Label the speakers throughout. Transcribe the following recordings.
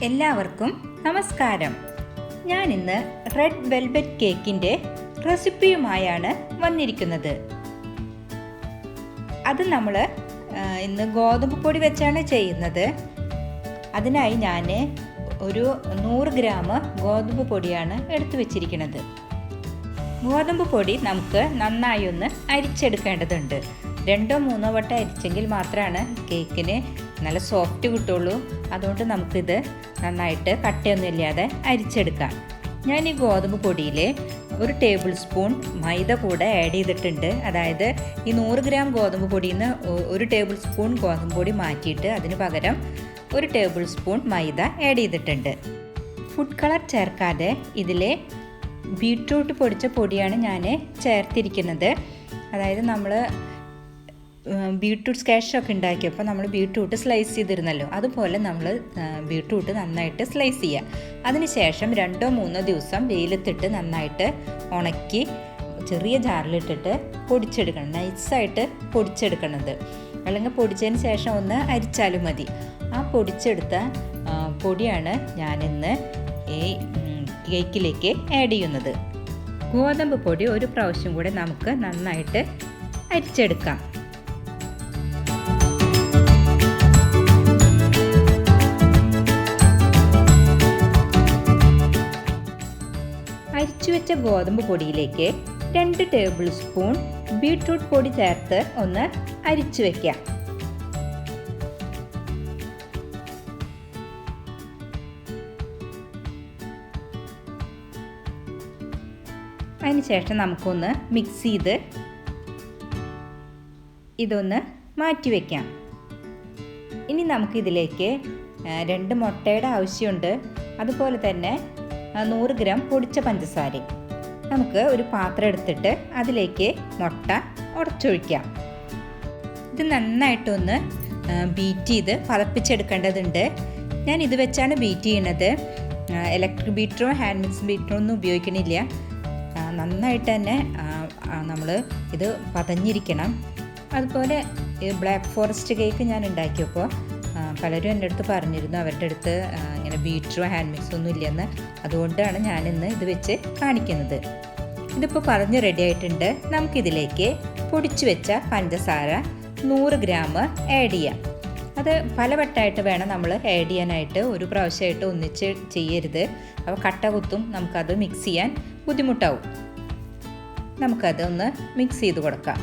Speaker 1: എല്ലാവർക്കും നമസ്കാരം. ഞാനിന്ന് റെഡ് വെൽവെറ്റ് കേക്കിൻ്റെ റെസിപ്പിയുമായാണ് വന്നിരിക്കുന്നത്. അത് നമ്മൾ ഇന്ന് ഗോതമ്പ് പൊടി വെച്ചാണ് ചെയ്യുന്നത്. അതിനായി ഞാൻ ഒരു 100 ഗ്രാം ഗോതമ്പ് പൊടിയാണ് എടുത്തു വെച്ചിരിക്കുന്നത്. ഗോതമ്പ് പൊടി നമുക്ക് നന്നായി ഒന്ന് അരിച്ചെടുക്കേണ്ടതുണ്ട്. 2-3 വട്ടം അരിച്ചെങ്കിൽ മാത്രമാണ് കേക്കിന് നല്ല സോഫ്റ്റ് കിട്ടുള്ളൂ. അതുകൊണ്ട് നമുക്കിത് നന്നായിട്ട് കട്ടയൊന്നും ഇല്ലാതെ അരിച്ചെടുക്കാം. ഞാൻ ഈ ഗോതമ്പ് പൊടിയിൽ 1 ടേബിൾ സ്പൂൺ മൈദ കൂടെ ആഡ് ചെയ്തിട്ടുണ്ട്. അതായത് ഈ 100 ഗ്രാം ഗോതമ്പ് പൊടിയിൽ നിന്ന് 1 ടേബിൾ സ്പൂൺ ഗോതമ്പ് പൊടി മാറ്റിയിട്ട് അതിന് പകരം 1 ടേബിൾ സ്പൂൺ മൈദ ആഡ് ചെയ്തിട്ടുണ്ട്. ഫുഡ് കളർ ചേർക്കാതെ ഇതിൽ ബീട്രൂട്ട് പൊടിച്ച പൊടിയാണ് ഞാൻ ചേർത്തിരിക്കുന്നത്. അതായത് നമ്മൾ ബീട്രൂട്ട് സ്കാഷൊക്കെ ഉണ്ടാക്കിയപ്പോൾ നമ്മൾ ബീട്രൂട്ട് സ്ലൈസ് ചെയ്തിരുന്നല്ലോ, അതുപോലെ നമ്മൾ ബീട്രൂട്ട് നന്നായിട്ട് സ്ലൈസ് ചെയ്യുക. അതിനുശേഷം 2-3 ദിവസം വെയിലത്തിട്ട് നന്നായിട്ട് ഉണക്കി ചെറിയ ജാറിലിട്ടിട്ട് പൊടിച്ചെടുക്കണം. നൈസായിട്ട് പൊടിച്ചെടുക്കണത്, അല്ലെങ്കിൽ പൊടിച്ചതിന് ശേഷം ഒന്ന് അരിച്ചാലും മതി. ആ പൊടിച്ചെടുത്ത പൊടിയാണ് ഞാനിന്ന് ഈ കേക്കിലേക്ക് ആഡ് ചെയ്യുന്നത്. ഗോതമ്പ് പൊടി ഒരു പ്രാവശ്യം കൂടെ നമുക്ക് നന്നായിട്ട് അരിച്ചെടുക്കാം. അരിച്ചു വെച്ച ഗോതമ്പ് പൊടിയിലേക്ക് 2 ടേബിൾ സ്പൂൺ ബീട്രൂട്ട് പൊടി ചേർത്ത് ഒന്ന് അരിച്ചു വയ്ക്കാം. അതിനുശേഷം നമുക്കൊന്ന് മിക്സ് ചെയ്ത് ഇതൊന്ന് മാറ്റി വയ്ക്കാം. ഇനി നമുക്കിതിലേക്ക് 2 മുട്ടയുടെ ആവശ്യമുണ്ട്. അതുപോലെ തന്നെ 100 ഗ്രാം പൊടിച്ച പഞ്ചസാരയും. നമുക്ക് ഒരു പാത്രം എടുത്തിട്ട് അതിലേക്ക് മുട്ട ഉടച്ചൊഴിക്കാം. ഇത് നന്നായിട്ടൊന്ന് ബീറ്റ് ചെയ്ത് പതപ്പിച്ചെടുക്കേണ്ടതുണ്ട്. ഞാൻ ഇത് വെച്ചാണ് ബീറ്റ് ചെയ്യുന്നത്. ഇലക്ട്രിക് ബീറ്ററോ ഹാൻഡ് മിക്സ് ബീറ്ററോ ഒന്നും ഉപയോഗിക്കണില്ല. നന്നായിട്ട് തന്നെ നമ്മൾ ഇത് പതഞ്ഞിരിക്കണം. അതുപോലെ ബ്ലാക്ക് ഫോറസ്റ്റ് കേക്ക് ഞാൻ ഉണ്ടാക്കിയപ്പോൾ പലരും എൻ്റെ അടുത്ത് പറഞ്ഞിരുന്നു അവരുടെ അടുത്ത് ഇങ്ങനെ ബീറ്ററോ ഹാൻഡ് മിക്സോ ഒന്നും ഇല്ലെന്ന്. അതുകൊണ്ടാണ് ഞാനിന്ന് ഇത് വെച്ച് കാണിക്കുന്നത്. ഇതിപ്പോൾ പതഞ്ഞ് റെഡി ആയിട്ടുണ്ട്. നമുക്കിതിലേക്ക് പൊടിച്ചു വെച്ച പഞ്ചസാര 100 ഗ്രാം ആഡ് ചെയ്യാം. അത് പലവട്ടമായിട്ട് വേണം നമ്മൾ ആഡ് ചെയ്യാനായിട്ട്, ഒരു പ്രാവശ്യമായിട്ട് ഒന്നിച്ച് ചെയ്യരുത്. അപ്പോൾ കട്ട കുത്തും, നമുക്കത് മിക്സ് ചെയ്യാൻ ബുദ്ധിമുട്ടാവും. നമുക്കതൊന്ന് മിക്സ് ചെയ്ത് കൊടുക്കാം.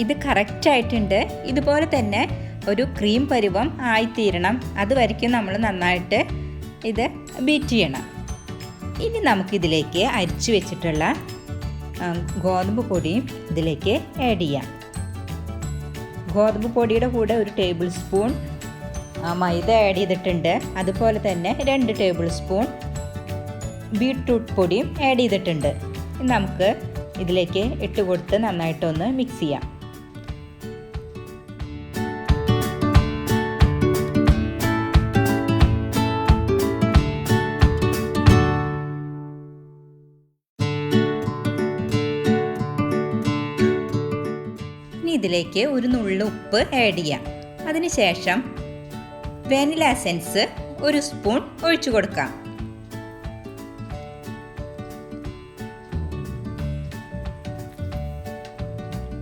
Speaker 1: ഇത് കറക്റ്റായിട്ടുണ്ട്. ഇതുപോലെ തന്നെ ഒരു ക്രീം പരുവം ആയിത്തീരണം. അതുവരെയ്ക്കും നമ്മൾ നന്നായിട്ട് ഇത് ബീറ്റ് ചെയ്യണം. ഇനി നമുക്കിതിലേക്ക് അരിച്ചു വെച്ചിട്ടുള്ള ഗോതമ്പ് പൊടിയും ഇതിലേക്ക് ആഡ് ചെയ്യാം. ഗോതമ്പ് പൊടിയുടെ കൂടെ 1 ടേബിൾ സ്പൂൺ മൈദ ആഡ് ചെയ്തിട്ടുണ്ട്. അതുപോലെ തന്നെ 2 ടേബിൾ സ്പൂൺ ബീട്രൂട്ട് പൊടിയും ആഡ് ചെയ്തിട്ടുണ്ട്. നമുക്ക് ഇതിലേക്ക് ഇട്ട് കൊടുത്ത് നന്നായിട്ടൊന്ന് മിക്സ് ചെയ്യാം. ഇതിലേക്ക് 1 നുള്ള് ഉപ്പ് ആഡ് ചെയ്യാം. അതിനുശേഷം വാനില എസൻസ് 1 സ്പൂൺ ഒഴിച്ചു കൊടുക്കാം.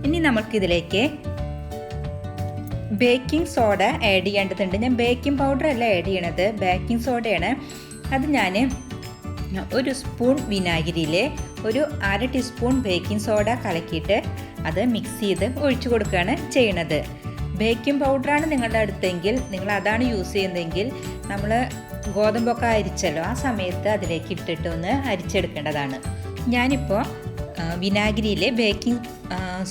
Speaker 1: ഇനി നമുക്കിതിലേക്ക് ബേക്കിംഗ് സോഡ ആഡ് ചെയ്യേണ്ടതുണ്ട്. ഞാൻ ബേക്കിംഗ് പൗഡർ അല്ല ആഡ് ചെയ്യണത്, ബേക്കിംഗ് സോഡയാണ്. അത് ഞാൻ 1 സ്പൂൺ വിനാഗിരിയിൽ 1/2 ടീസ്പൂൺ ബേക്കിംഗ് സോഡ കലക്കിയിട്ട് അത് മിക്സ് ചെയ്ത് ഒഴിച്ചു കൊടുക്കുകയാണ് ചെയ്യണത്. ബേക്കിംഗ് പൗഡറാണ് നിങ്ങളുടെ അടുത്തെങ്കിൽ, നിങ്ങൾ അതാണ് യൂസ് ചെയ്യുന്നതെങ്കിൽ നമ്മൾ ഗോതമ്പൊക്കെ അരിച്ചല്ലോ, ആ സമയത്ത് അതിലേക്ക് ഇട്ടിട്ട് ഒന്ന് അരിച്ചെടുക്കേണ്ടതാണ്. ഞാനിപ്പോൾ വിനാഗിരിയിൽ ബേക്കിംഗ്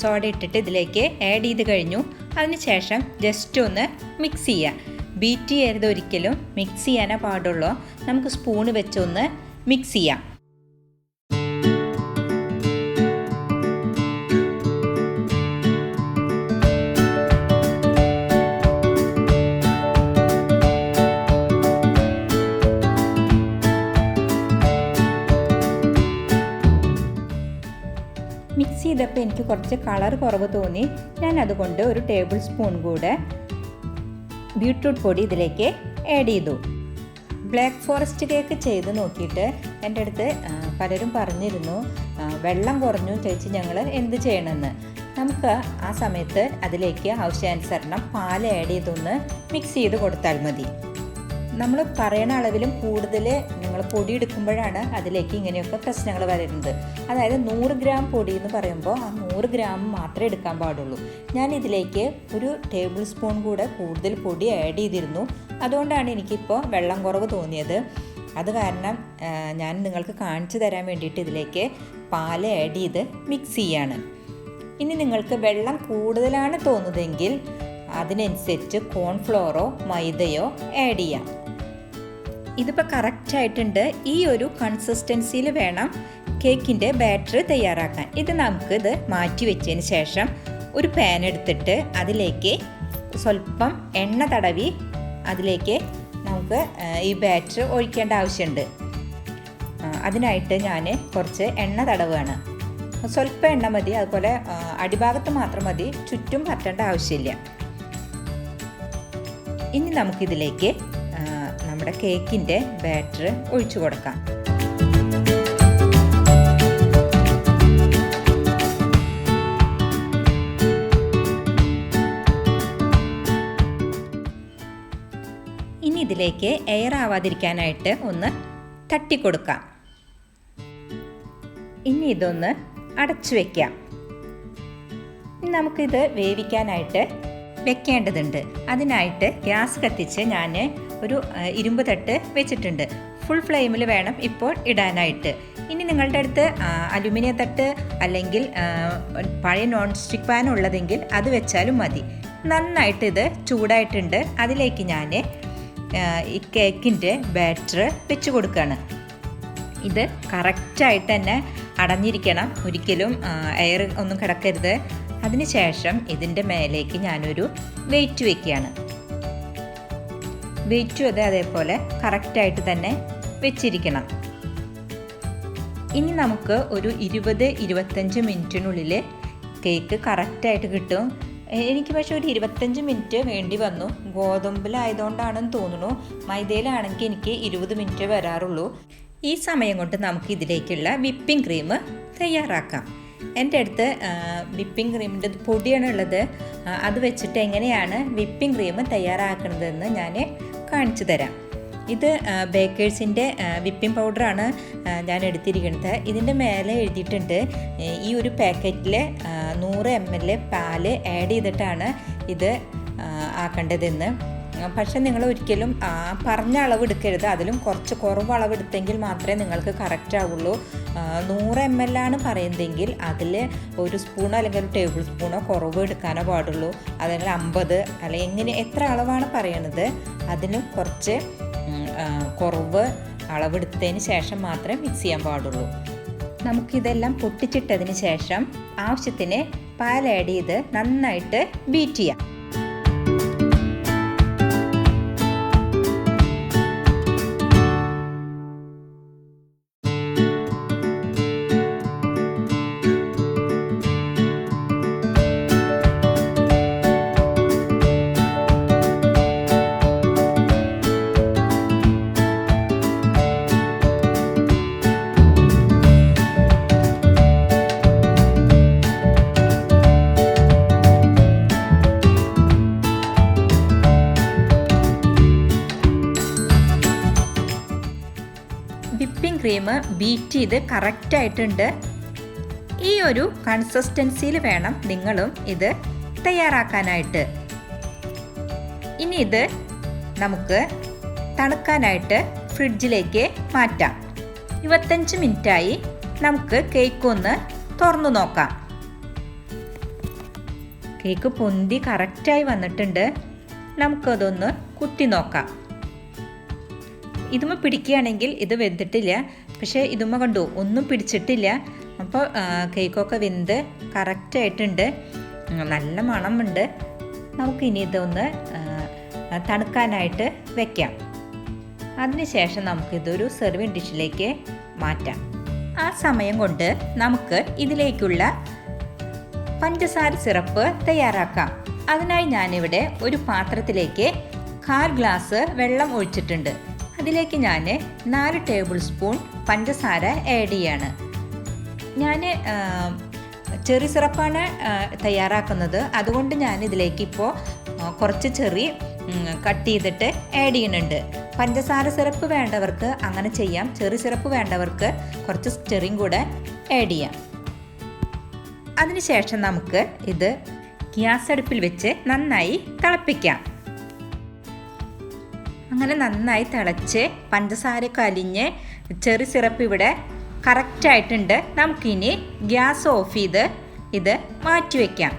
Speaker 1: സോഡ ഇട്ടിട്ട് ഇതിലേക്ക് ആഡ് ചെയ്ത് കഴിഞ്ഞു. അതിനുശേഷം ജസ്റ്റ് ഒന്ന് മിക്സ് ചെയ്യുക. ബീറ്റ് ചെയ്യരുത് ഒരിക്കലും, മിക്സ് ചെയ്യാനേ പാടുള്ളൂ. നമുക്ക് സ്പൂണ് വെച്ചൊന്ന് മിക്സ് ചെയ്യാം. മിക്സ് ചെയ്തപ്പോൾ എനിക്ക് കുറച്ച് കളർ കുറവ് തോന്നി. ഞാൻ അതുകൊണ്ട് ഒരു ടേബിൾ സ്പൂൺ കൂടെ ബീട്രൂട്ട് പൊടി ഇതിലേക്ക് ആഡ് ചെയ്തു. ബ്ലാക്ക് ഫോറസ്റ്റ് കേക്ക് ചെയ്ത് നോക്കിയിട്ട് എൻ്റെ അടുത്ത് പലരും പറഞ്ഞിരുന്നു, വെള്ളം കുറഞ്ഞു ചേച്ചി, ഞങ്ങൾ എന്ത് ചെയ്യണമെന്ന്. നമുക്ക് ആ സമയത്ത് അതിലേക്ക് ആവശ്യാനുസരണം പാൽ ആഡ് ചെയ്തൊന്ന് മിക്സ് ചെയ്ത് കൊടുത്താൽ മതി. നമ്മൾ പറയുന്ന അളവിലും കൂടുതൽ നിങ്ങൾ പൊടി എടുക്കുമ്പോഴാണ് അതിലേക്ക് ഇങ്ങനെയൊക്കെ പ്രശ്നങ്ങൾ വരുന്നത്. അതായത് 100 ഗ്രാം പൊടി എന്ന് പറയുമ്പോൾ ആ 100 ഗ്രാം മാത്രമേ എടുക്കാൻ പാടുള്ളൂ. ഞാൻ ഇതിലേക്ക് ഒരു ടേബിൾ സ്പൂൺ കൂടെ കൂടുതൽ പൊടി ആഡ് ചെയ്തിരുന്നു. അതുകൊണ്ടാണ് എനിക്കിപ്പോൾ വെള്ളം കുറവ് തോന്നിയത്. അത് കാരണം ഞാൻ നിങ്ങൾക്ക് കാണിച്ചു തരാൻ വേണ്ടിയിട്ട് ഇതിലേക്ക് പാൽ ആഡ് ചെയ്ത് മിക്സ് ചെയ്യാണ്. ഇനി നിങ്ങൾക്ക് വെള്ളം കൂടുതലാണ് തോന്നുന്നതെങ്കിൽ അതിനനുസരിച്ച് കോൺഫ്ലോറോ മൈദയോ ആഡ് ചെയ്യാം. ഇതിപ്പോൾ കറക്റ്റായിട്ടുണ്ട്. ഈ ഒരു കൺസിസ്റ്റൻസിയിൽ വേണം കേക്കിൻ്റെ ബാറ്റർ തയ്യാറാക്കാൻ. ഇത് നമുക്കിത് മാറ്റി വെച്ചതിന് ശേഷം ഒരു പാൻ എടുത്തിട്ട് അതിലേക്ക് സ്വല്പം എണ്ണ തടവി അതിലേക്ക് നമുക്ക് ഈ ബാറ്റർ ഒഴിക്കേണ്ട ആവശ്യമുണ്ട്. അതിനായിട്ട് ഞാൻ കുറച്ച് എണ്ണ തടവുകയാണ്. സ്വല്പം എണ്ണ മതി, അതുപോലെ അടിഭാഗത്ത് മാത്രം മതി, ചുറ്റും പറ്റേണ്ട ആവശ്യമില്ല. ഇനി നമുക്കിതിലേക്ക് നമ്മുടെ കേക്കിൻ്റെ ബാറ്റർ ഒഴിച്ചു കൊടുക്കാം. ഇനി ഇതിലേക്ക് എയർ ആവാതിരിക്കാനായിട്ട് ഒന്ന് തട്ടിക്കൊടുക്കാം. ഇനി ഇതൊന്ന് അടച്ചു വയ്ക്കാം. ഇനി നമുക്കിത് വേവിക്കാനായിട്ട് വെക്കേണ്ടതുണ്ട്. അതിനായിട്ട് ഗ്യാസ് കത്തിച്ച് ഞാൻ ഒരു ഇരുമ്പ് തട്ട് വെച്ചിട്ടുണ്ട്. ഫുൾ ഫ്ലെയിമിൽ വേണം ഇപ്പോൾ ഇടാനായിട്ട്. ഇനി നിങ്ങളുടെ അടുത്ത് അലുമിനിയം തട്ട് അല്ലെങ്കിൽ പഴയ നോൺ സ്റ്റിക്ക് പാൻ ഉള്ളതെങ്കിൽ അത് വെച്ചാലും മതി. നന്നായിട്ട് ഇത് ചൂടായിട്ടുണ്ട്. അതിലേക്ക് ഞാൻ ഈ കേക്കിൻ്റെ ബാറ്റർ വെച്ച് കൊടുക്കുകയാണ്. ഇത് കറക്റ്റായിട്ട് തന്നെ അടഞ്ഞിരിക്കണം, ഒരിക്കലും എയർ ഒന്നും കിടക്കരുത്. അതിനുശേഷം ഇതിൻ്റെ മേലേക്ക് ഞാനൊരു വെയിറ്റ് വയ്ക്കുകയാണ്. വെയിറ്റും അതേപോലെ കറക്റ്റായിട്ട് തന്നെ വെച്ചിരിക്കണം. ഇനി നമുക്ക് ഒരു 20-25 മിനിറ്റിനുള്ളിൽ കേക്ക് കറക്റ്റായിട്ട് കിട്ടും. എനിക്ക് പക്ഷേ ഒരു 25 മിനിറ്റ് വേണ്ടി വന്നു. ഗോതമ്പിലായതുകൊണ്ടാണെന്ന് തോന്നുന്നു. മൈദയിലാണെങ്കിൽ എനിക്ക് 20 മിനിറ്റ് വരാറുള്ളൂ. ഈ സമയം കൊണ്ട് നമുക്ക് ഇതിലേക്കുള്ള വിപ്പിംഗ് ക്രീം തയ്യാറാക്കാം. എൻ്റെ അടുത്ത് വിപ്പിംഗ് ക്രീമിൻ്റെ പൊടിയാണ് ഉള്ളത്. അത് വെച്ചിട്ട് എങ്ങനെയാണ് വിപ്പിംഗ് ക്രീം തയ്യാറാക്കുന്നതെന്ന് ഞാൻ കാണിച്ചു തരാം. ഇത് ബേക്കേഴ്സിൻ്റെ വിപ്പിംഗ് പൗഡറാണ് ഞാൻ എടുത്തിരിക്കുന്നത്. ഇതിൻ്റെ മേലെ എഴുതിയിട്ടുണ്ട് ഈ ഒരു പാക്കറ്റിൽ 100 ml പാല് ആഡ് ചെയ്തിട്ടാണ് ഇത് ആക്കേണ്ടതെന്ന്. പക്ഷെ നിങ്ങൾ ഒരിക്കലും പറഞ്ഞ അളവ് എടുക്കരുത്. അതിലും കുറച്ച് കുറവ് അളവ് എടുത്തെങ്കിൽ മാത്രമേ നിങ്ങൾക്ക് കറക്റ്റ് ആവുള്ളൂ. 100 ml ആണ് പറയുന്നതെങ്കിൽ അതിൽ ഒരു സ്പൂണോ അല്ലെങ്കിൽ ഒരു ടേബിൾ സ്പൂണോ കുറവ് എടുക്കാനോ പാടുള്ളൂ. അല്ലെങ്കിൽ 50 അല്ലെങ്കിൽ എങ്ങനെ എത്ര അളവാണ് പറയണത് അതിലും കുറച്ച് കുറവ് അളവെടുത്തതിന് ശേഷം മാത്രമേ മിക്സ് ചെയ്യാൻ പാടുള്ളൂ. നമുക്കിതെല്ലാം പൊട്ടിച്ചിട്ടതിന് ശേഷം ആവശ്യത്തിന് പാൽ ആഡ് ചെയ്ത് നന്നായിട്ട് ബീറ്റ് ചെയ്യാം. വിപ്പിംഗ് ക്രീം ബീറ്റ് ചെയ്ത് കറക്റ്റായിട്ടുണ്ട്. ഈ ഒരു കൺസിസ്റ്റൻസിയിൽ വേണം നിങ്ങളും ഇത് തയ്യാറാക്കാനായിട്ട്. ഇനി ഇത് നമുക്ക് തണുക്കാനായിട്ട് ഫ്രിഡ്ജിലേക്ക് മാറ്റാം. 25 മിനിറ്റായി. നമുക്ക് കേക്ക് ഒന്ന് തുറന്നു നോക്കാം. കേക്ക് പൊന്തി കറക്റ്റായി വന്നിട്ടുണ്ട്. നമുക്കതൊന്ന് കുത്തി നോക്കാം. ഇതുമ്മ പിടിക്കുകയാണെങ്കിൽ ഇത് വെന്തിട്ടില്ല. പക്ഷേ ഇതുമ്മ കണ്ടു ഒന്നും പിടിച്ചിട്ടില്ല. അപ്പോൾ കേക്കൊക്കെ വെന്ത് കറക്റ്റായിട്ടുണ്ട്. നല്ല മണമുണ്ട്. നമുക്കിനി ഇതൊന്ന് തണുക്കാനായിട്ട് വെക്കാം. അതിനുശേഷം നമുക്കിതൊരു സെർവിങ് ഡിഷിലേക്ക് മാറ്റാം. ആ സമയം കൊണ്ട് നമുക്ക് ഇതിലേക്കുള്ള പഞ്ചസാര സിറപ്പ് തയ്യാറാക്കാം. അതിനായി ഞാനിവിടെ ഒരു പാത്രത്തിലേക്ക് 1/4 ഗ്ലാസ് വെള്ളം ഒഴിച്ചിട്ടുണ്ട്. അതിലേക്ക് ഞാൻ 4 ടേബിൾ സ്പൂൺ പഞ്ചസാര ആഡ് ചെയ്യാണ്. ഞാൻ ചെറി സിറപ്പാണ് തയ്യാറാക്കുന്നത്. അതുകൊണ്ട് ഞാൻ ഇതിലേക്ക് ഇപ്പോൾ കുറച്ച് ചെറി കട്ട് ചെയ്തിട്ട് ആഡ് ചെയ്യുന്നുണ്ട്. പഞ്ചസാര സിറപ്പ് വേണ്ടവർക്ക് അങ്ങനെ ചെയ്യാം. ചെറി സിറപ്പ് വേണ്ടവർക്ക് കുറച്ച് ചെറിയും കൂടെ ആഡ് ചെയ്യാം. അതിനുശേഷം നമുക്ക് ഇത് ഗ്യാസ് അടുപ്പിൽ വെച്ച് നന്നായി തിളപ്പിക്കാം. അങ്ങനെ നന്നായി തിളച്ച് പഞ്ചസാര അലിഞ്ഞ് ചെറി സിറപ്പ് ഇവിടെ കറക്റ്റായിട്ടുണ്ട്. നമുക്കിനി ഗ്യാസ് ഓഫ് ചെയ്ത് ഇത് മാറ്റിവെക്കാം.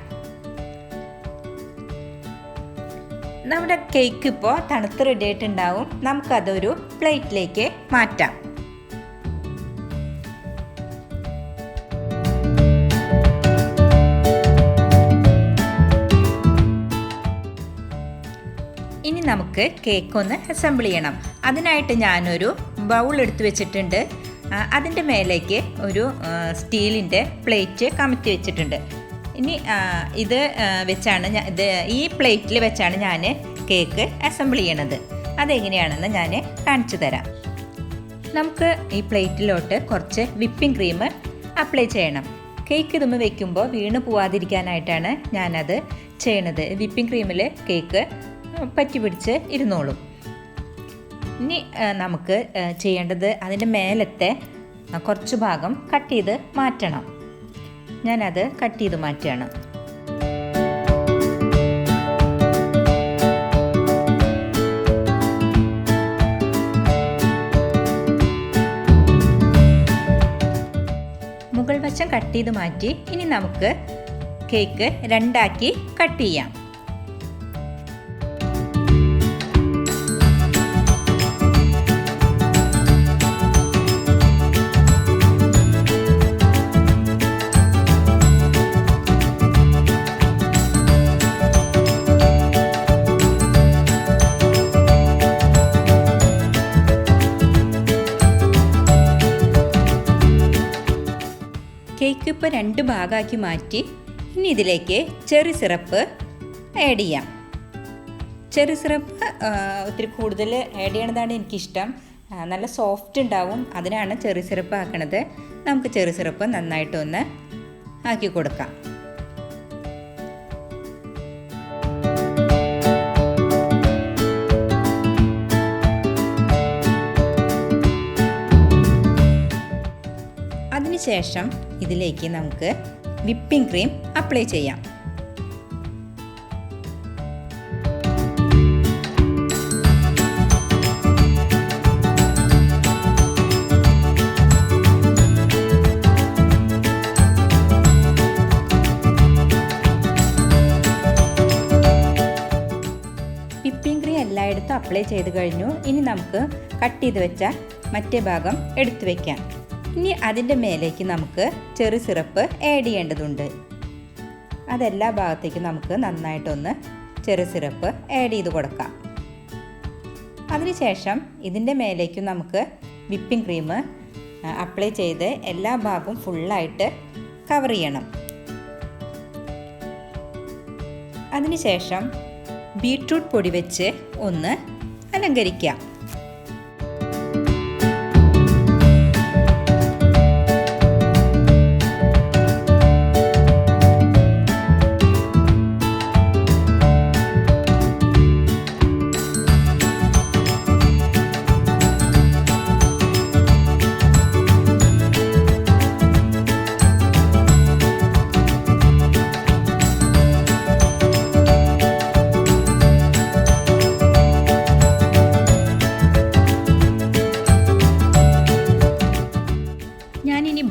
Speaker 1: നമ്മുടെ കേക്ക് ഇപ്പോൾ തണുത്ത് റെഡി ആയിട്ടുണ്ടാവും. നമുക്കതൊരു പ്ലേറ്റിലേക്ക് മാറ്റാം. ഇനി നമുക്ക് കേക്ക് ഒന്ന് അസംബിൾ ചെയ്യണം. അതിനായിട്ട് ഞാനൊരു ബൗൾ എടുത്ത് വെച്ചിട്ടുണ്ട്. അതിൻ്റെ മേലേക്ക് ഒരു സ്റ്റീലിൻ്റെ പ്ലേറ്റ് കമത്തി വെച്ചിട്ടുണ്ട്. ഇനി ഇത് വെച്ചാണ് ഈ പ്ലേറ്റിൽ വെച്ചാണ് ഞാൻ കേക്ക് അസംബിൾ ചെയ്യണത്. അതെങ്ങനെയാണെന്ന് ഞാൻ കാണിച്ചു തരാം. നമുക്ക് ഈ പ്ലേറ്റിലോട്ട് കുറച്ച് വിപ്പിംഗ് ക്രീം അപ്ലൈ ചെയ്യണം. കേക്ക് ഇതുമ്മ വയ്ക്കുമ്പോൾ വീണ് പോവാതിരിക്കാനായിട്ടാണ് ഞാനത് ചെയ്യണത്. വിപ്പിംഗ് ക്രീമിൽ കേക്ക് പറ്റി പിടിച്ച് ഇരുന്നോളും. ഇനി നമുക്ക് ചെയ്യേണ്ടത് അതിൻ്റെ മേലത്തെ കുറച്ച് ഭാഗം കട്ട് ചെയ്ത് മാറ്റണം. ഞാനത് കട്ട് ചെയ്ത് മാറ്റുകയാണ്. മുകൾ വശം കട്ട് ചെയ്ത് മാറ്റി. ഇനി നമുക്ക് കേക്ക് 2ആക്കി കട്ട് ചെയ്യാം. കേക്ക് ഇപ്പോൾ 2 ഭാഗമാക്കി മാറ്റി. ഇനി ഇതിലേക്ക് ചെറി സിറപ്പ് ആഡ് ചെയ്യാം. ചെറി സിറപ്പ് ഒത്തിരി കൂടുതൽ ആഡ് ചെയ്യണതാണ് എനിക്കിഷ്ടം. നല്ല സോഫ്റ്റ് ഉണ്ടാവും. അതിനാണ് ചെറി സിറപ്പ് ആക്കണത്. നമുക്ക് ചെറി സിറപ്പ് നന്നായിട്ടൊന്ന് ആക്കി കൊടുക്കാം. അതിനുശേഷം ഇതിലേക്ക് നമുക്ക് വിപ്പിംഗ് ക്രീം അപ്ലൈ ചെയ്യാം. വിപ്പിംഗ് ക്രീം എല്ലായിടത്തും അപ്ലൈ ചെയ്ത് കഴിഞ്ഞു. ഇനി നമുക്ക് കട്ട് ചെയ്ത് വെച്ച മറ്റേ ഭാഗം എടുത്തു വയ്ക്കാം. ഇനി അതിൻ്റെ മേലേക്ക് നമുക്ക് ചെറി സിറപ്പ് ആഡ് ചെയ്യേണ്ടതുണ്ട്. അതെല്ലാ ഭാഗത്തേക്കും നമുക്ക് നന്നായിട്ടൊന്ന് ചെറി സിറപ്പ് ആഡ് ചെയ്ത് കൊടുക്കാം. അതിനുശേഷം ഇതിൻ്റെ മേലേക്കും നമുക്ക് വിപ്പിംഗ് ക്രീം അപ്ലൈ ചെയ്ത് എല്ലാ ഭാഗവും ഫുള്ളായിട്ട് കവർ ചെയ്യണം. അതിനുശേഷം ബീട്രൂട്ട് പൊടി വെച്ച് ഒന്ന് അലങ്കരിക്കാം.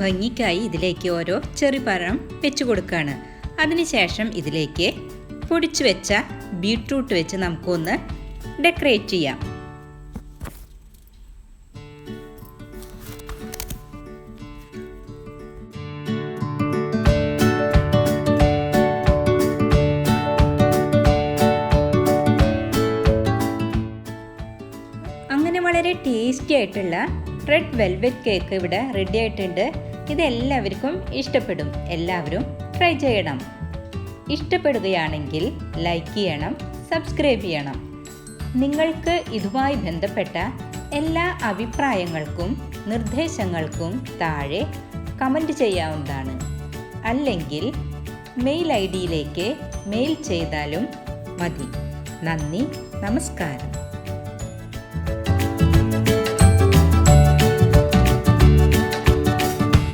Speaker 1: ഭംഗിക്കായി ഇതിലേക്ക് ഓരോ ചെറി പഴം വെച്ച് കൊടുക്കുകയാണ്. അതിനുശേഷം ഇതിലേക്ക് പൊടിച്ചു വെച്ച ബീട്രൂട്ട് വെച്ച് നമുക്കൊന്ന് ഡെക്കറേറ്റ് ചെയ്യാം. അങ്ങനെ വളരെ ടേസ്റ്റി ആയിട്ടുള്ള റെഡ് വെൽവെറ്റ് കേക്ക് ഇവിടെ റെഡി ആയിട്ടുണ്ട്. ഇതെല്ലാവർക്കും ഇഷ്ടപ്പെടും. എല്ലാവരും ട്രൈ ചെയ്യണം. ഇഷ്ടപ്പെടുകയാണെങ്കിൽ ലൈക്ക് ചെയ്യണം, സബ്സ്ക്രൈബ് ചെയ്യണം. നിങ്ങൾക്ക് ഇതുമായി ബന്ധപ്പെട്ട എല്ലാ അഭിപ്രായങ്ങൾക്കും നിർദ്ദേശങ്ങൾക്കും താഴെ കമൻറ്റ് ചെയ്യാവുന്നതാണ്. അല്ലെങ്കിൽ മെയിൽ ID യിലേക്ക് മെയിൽ ചെയ്താലും മതി. നന്ദി, നമസ്കാരം.